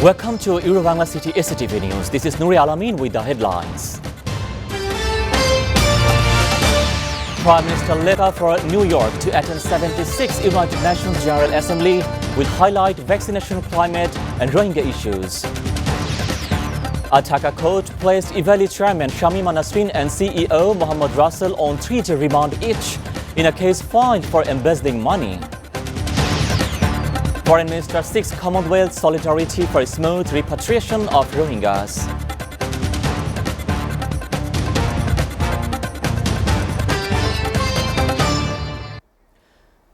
Welcome to Bangla City SATV News. This is Nuri Alamin with the headlines. Prime Minister left for New York to attend 76th United Nations General Assembly will highlight vaccination climate and Rohingya issues. A Dhaka court placed Iwali Chairman Shamima Nasreen and CEO Mohammad Russell on 3-day remand each in a case filed for embezzling money. Foreign Minister seeks Commonwealth solidarity for smooth repatriation of Rohingyas.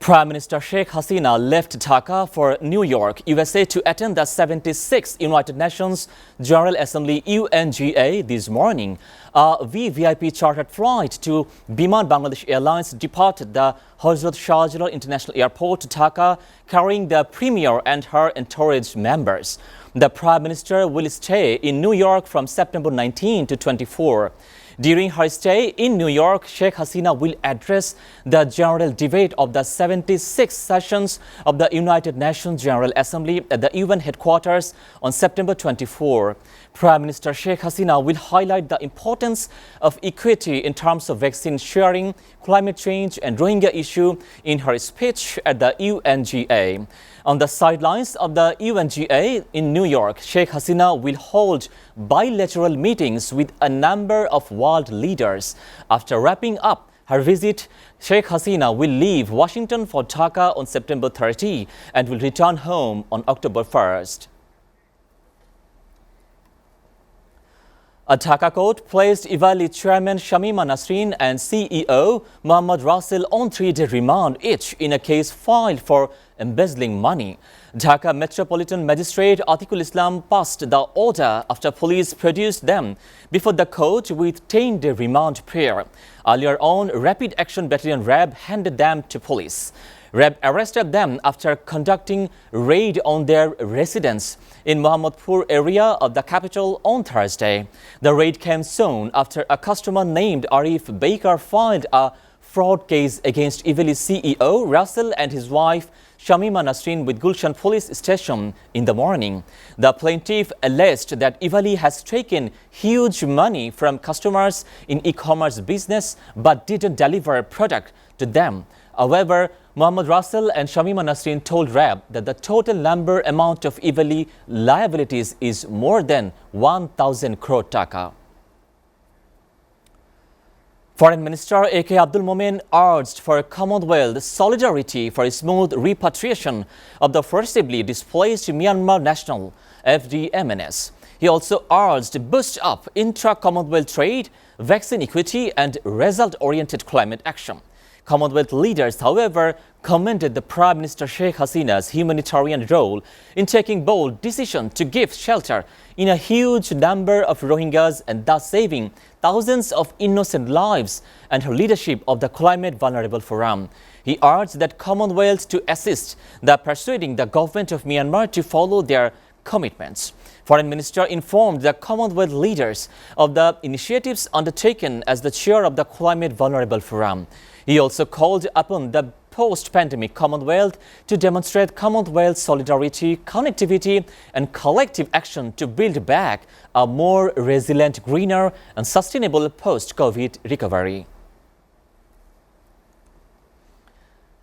Prime Minister Sheikh Hasina left Dhaka for New York, USA to attend the 76th United Nations General Assembly UNGA this morning. A VVIP chartered flight to Biman Bangladesh Airlines departed the Hazrat Shahjalal International Airport, Dhaka, carrying the Premier and her entourage members. The Prime Minister will stay in New York from September 19 to 24. During her stay in New York, Sheikh Hasina will address the general debate of the 76th sessions of the United Nations General Assembly at the UN headquarters on September 24. Prime Minister Sheikh Hasina will highlight the importance of equity in terms of vaccine sharing, climate change and Rohingya issue in her speech at the UNGA. On the sidelines of the UNGA in New York, Sheikh Hasina will hold bilateral meetings with a number of world leaders. After wrapping up her visit, Sheikh Hasina will leave Washington for Dhaka on September 30 and will return home on October 1st. A Dhaka court placed Iwali Chairman Shamima Nasreen and CEO Mohammad Russell on 3-day remand each in a case filed for embezzling money. Dhaka Metropolitan Magistrate Atikul Islam passed the order after police produced them before the court with 10-day remand prayer. Earlier on, Rapid Action Battalion RAB handed them to police. RAB arrested them after conducting raid on their residence in Mohammadpur area of the capital on Thursday. The raid came soon after a customer named Arif Baker filed a fraud case against Iwali CEO Russell and his wife Shamima Nasreen with Gulshan police station in the morning. The plaintiff alleged that Iwali has taken huge money from customers in e-commerce business but didn't deliver product to them. However, Mohammad Russell and Shamima Nasreen told RAB that the total number amount of Iwali liabilities is more than 1,000 crore taka. Foreign Minister A.K. Abdul Momen urged for Commonwealth solidarity for a smooth repatriation of the forcibly displaced Myanmar national FDMNS. He also urged to boost up intra-Commonwealth trade, vaccine equity and result-oriented climate action. Commonwealth leaders, however, commended the Prime Minister Sheikh Hasina's humanitarian role in taking bold decision to give shelter in a huge number of Rohingyas and thus saving thousands of innocent lives, and her leadership of the Climate Vulnerable Forum. He urged that Commonwealth to assist the persuading the government of Myanmar to follow their commitments. Foreign Minister informed the Commonwealth leaders of the initiatives undertaken as the chair of the Climate Vulnerable Forum. He also called upon the post-pandemic Commonwealth to demonstrate Commonwealth solidarity, connectivity and collective action to build back a more resilient, greener and sustainable post-COVID recovery.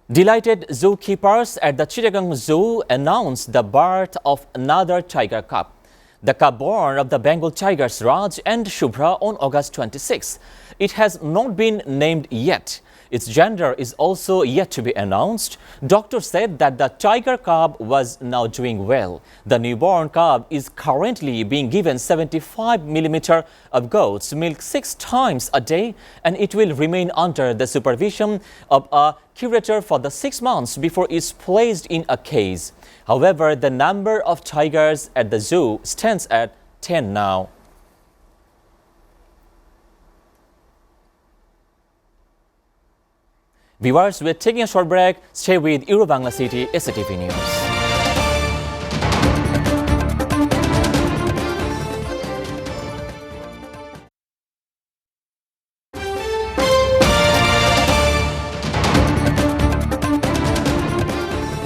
Delighted zookeepers at the Chittagong Zoo announced the birth of another tiger cub. The cub born of the Bengal tigers Raj and Shubhra on August 26. It has not been named yet. Its gender is also yet to be announced. Doctors said that the tiger cub was now doing well. The newborn cub is currently being given 75 millimeter of goat's milk 6 times a day, and it will remain under the supervision of a curator for the 6 months before it's placed in a cage. However, the number of tigers at the zoo stands at 10 now. Viewers, we're taking a short break. Stay with Bangla City SATV News.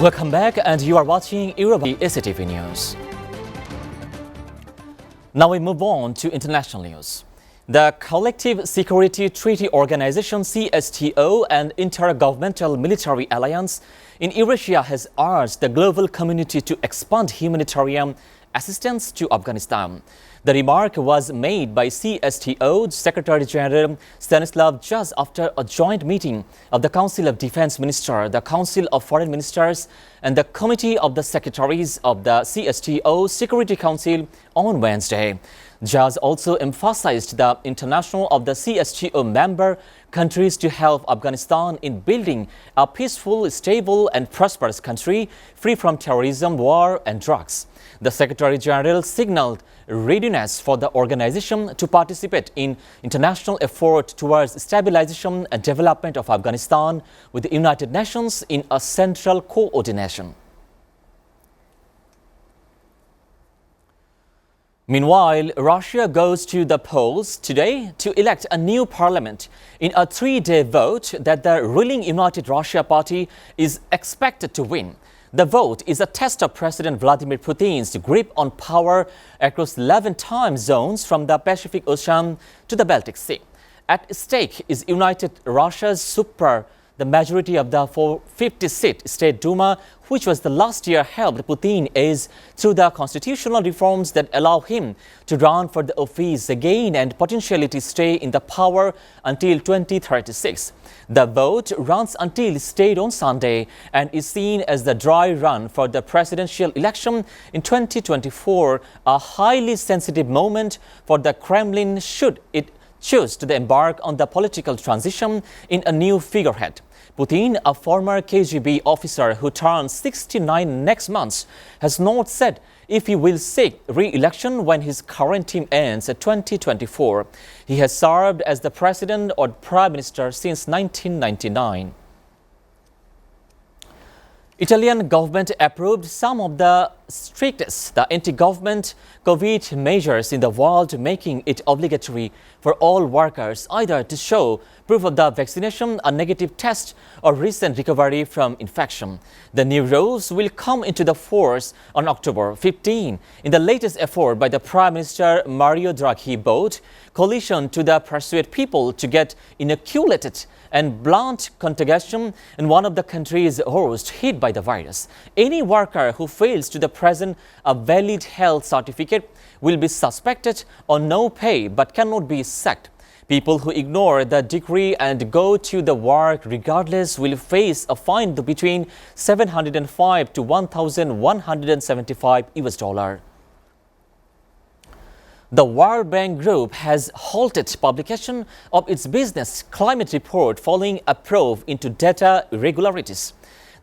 Welcome back, and you are watching SATV News. Now we move on to international news. The Collective Security Treaty Organization CSTO and Intergovernmental Military Alliance in Eurasia has urged the global community to expand humanitarian assistance to Afghanistan. The remark was made by CSTO Secretary General Stanislav just after a joint meeting of the Council of Defense Ministers, the Council of Foreign Ministers and the Committee of the Secretaries of the CSTO Security Council on Wednesday. Jazz also emphasized the international of the CSTO member countries to help Afghanistan in building a peaceful, stable and prosperous country free from terrorism, war and drugs. The Secretary General signaled readiness for the organization to participate in international effort towards stabilization and development of Afghanistan with the United Nations in a central coordination. Meanwhile, Russia goes to the polls today to elect a new parliament in a three-day vote that the ruling United Russia Party is expected to win. The vote is a test of President Vladimir Putin's grip on power across 11 time zones from the Pacific Ocean to the Baltic Sea. At stake is United Russia's the majority of the 450-seat State Duma, which was the last year helped Putin is through the constitutional reforms that allow him to run for the office again and potentially to stay in the power until 2036. The vote runs until state on Sunday and is seen as the dry run for the presidential election in 2024, a highly sensitive moment for the Kremlin should it choose to embark on the political transition in a new figurehead. Putin, a former KGB officer who turns 69 next month, has not said if he will seek re-election when his current term ends at 2024. He has served as the president or prime minister since 1999. Italian government approved some of the strictest anti-government COVID measures in the world, making it obligatory for all workers either to show proof of the vaccination, a negative test or recent recovery from infection. The new rules will come into the force on October 15 in the latest effort by the Prime Minister Mario Draghi boat coalition to persuade people to get inoculated and blunt contagion in one of the countries host hit by the virus. Any worker who fails to present a valid health certificate will be suspected on no pay but cannot be sacked. People who ignore the decree and go to the work regardless will face a fine between $705 to $1,175 US. The World Bank Group has halted publication of its business climate report following a probe into data irregularities.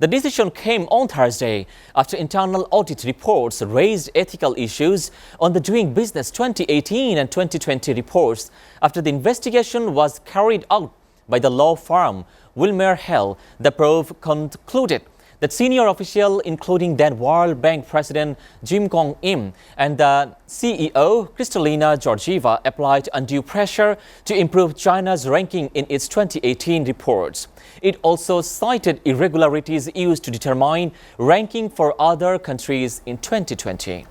The decision came on Thursday after internal audit reports raised ethical issues on the Doing Business 2018 and 2020 reports after the investigation was carried out by the law firm Wilmer Hale. The probe concluded that senior officials, including then World Bank President Jim Kong Im and the CEO Kristalina Georgieva, applied undue pressure to improve China's ranking in its 2018 reports. It also cited irregularities used to determine ranking for other countries in 2020.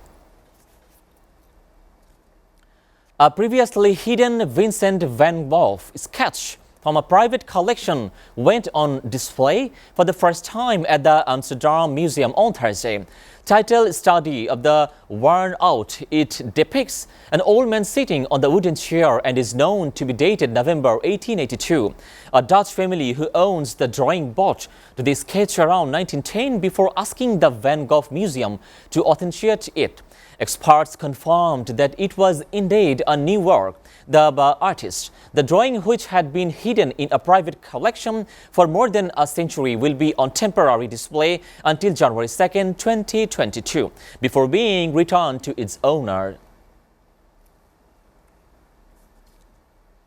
A previously hidden Vincent van Gogh sketch from a private collection went on display for the first time at the Amsterdam Museum on Thursday. Titled Study of the Worn Out, it depicts an old man sitting on the wooden chair and is known to be dated November 1882. A Dutch family who owns the drawing bought to the sketch around 1910 before asking the Van Gogh Museum to authenticate it. Experts confirmed that it was indeed a new work. The artist, the drawing, which had been hidden in a private collection for more than a century, will be on temporary display until January 2, 2022, before being returned to its owner.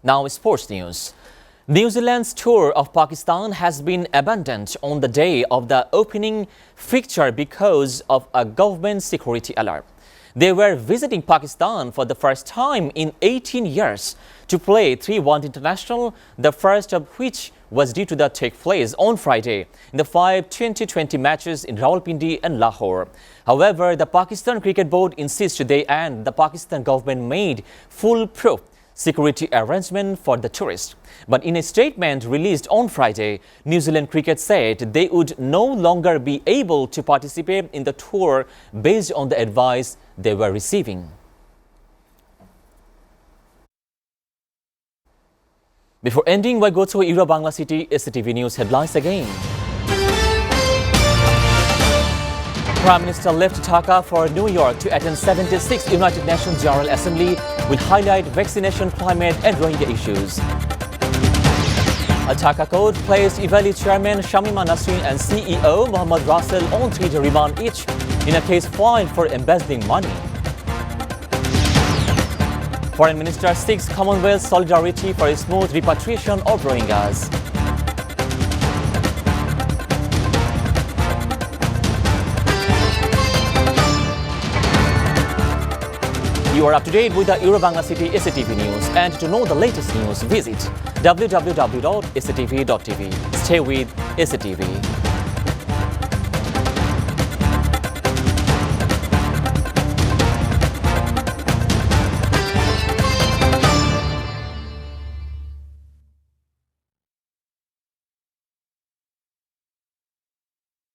Now, sports news. New Zealand's tour of Pakistan has been abandoned on the day of the opening fixture because of a government security alert. They were visiting Pakistan for the first time in 18 years to play 3-1 international, the first of which was due to take place on Friday in the 5 T20 matches in Rawalpindi and Lahore. However, the Pakistan Cricket Board insists today and the Pakistan government made foolproof security arrangement for the tourists. But in a statement released on Friday, New Zealand Cricket said they would no longer be able to participate in the tour based on the advice they were receiving. Before ending, we go to Bangla City SATV News headlines again. Prime Minister left Dhaka for New York to attend 76th United Nations General Assembly will highlight vaccination, climate and Rohingya issues. A Dhaka court placed Iwali Chairman Shamima Nasreen and CEO Mohammad Russell on 3-day remand each in a case filed for embezzling money. Foreign Minister seeks Commonwealth solidarity for a smooth repatriation of Rohingyas. You are up to date with the Bangla City SATV News, and to know the latest news, visit www.satv.tv. Stay with SATV.